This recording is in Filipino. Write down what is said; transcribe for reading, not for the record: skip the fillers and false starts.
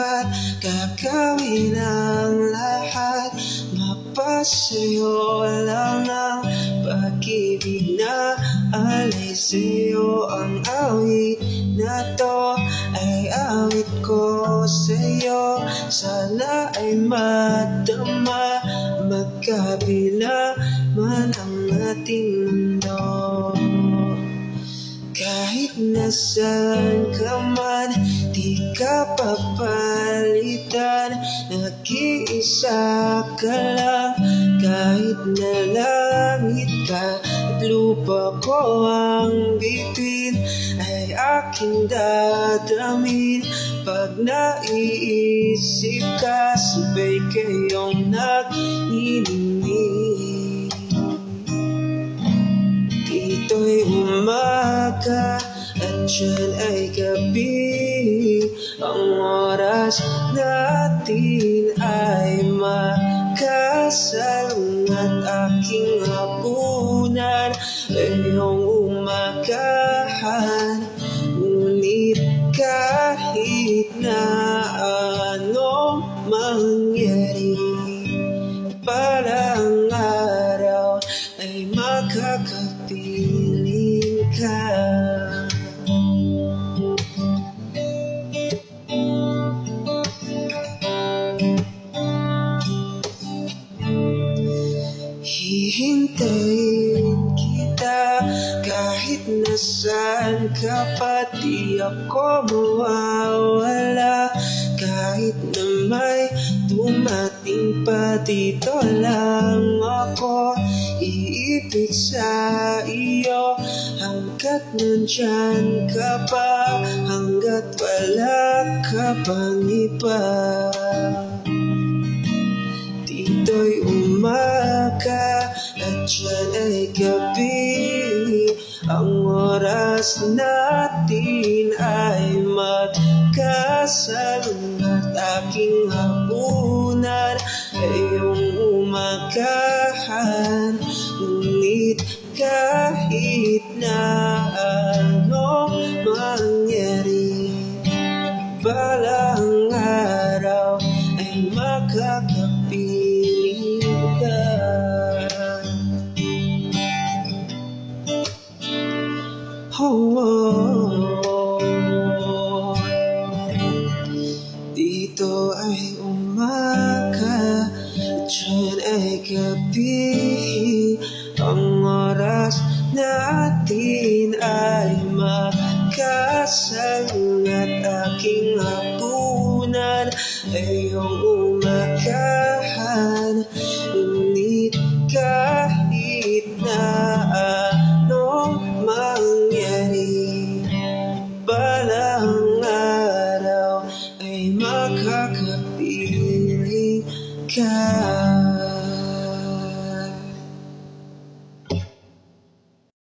at gagawin ang lahat. Mapasayo lang ng pag-ibig na alay sa'yo. Ang awit na to ay awit ko sa'yo. Sana ay madama, magkabila man ang ating mundo. Kahit nasaan ka man, di ka papalitan. Nag-iisa ka lang, kahit na langit ka at lupa ko ang bituin, ay aking dadamin. Pag naiisip ka, sabay kayong nagniningning. Dito'y umaga at dyan ay gabi. Ang oras natin ay magkasalung at aking hapunan ay iyong umagahan. Ngunit kahit na anong mangyari, palang araw ay makakapiling ka. Hihintayin kita kahit nasaan ka pa, di ako mawawala. Kahit na may dumating pa, dito lang ako iibig sa iyo. Hanggat nandyan ka pa, hanggat wala ka pang iba. Dito'y umaga at dyan ay gabi. Ang oras natin ay magkasalung at aking hapunan ay iyong umagahan. Ngunit kahit na anong mangyari, balang araw ay makakapiling ka. Oh, oh, oh. Dito ay umaga at dyan ay gabi. Ang oras natin ay magkasalung at aking hapunan ay iyong umaga.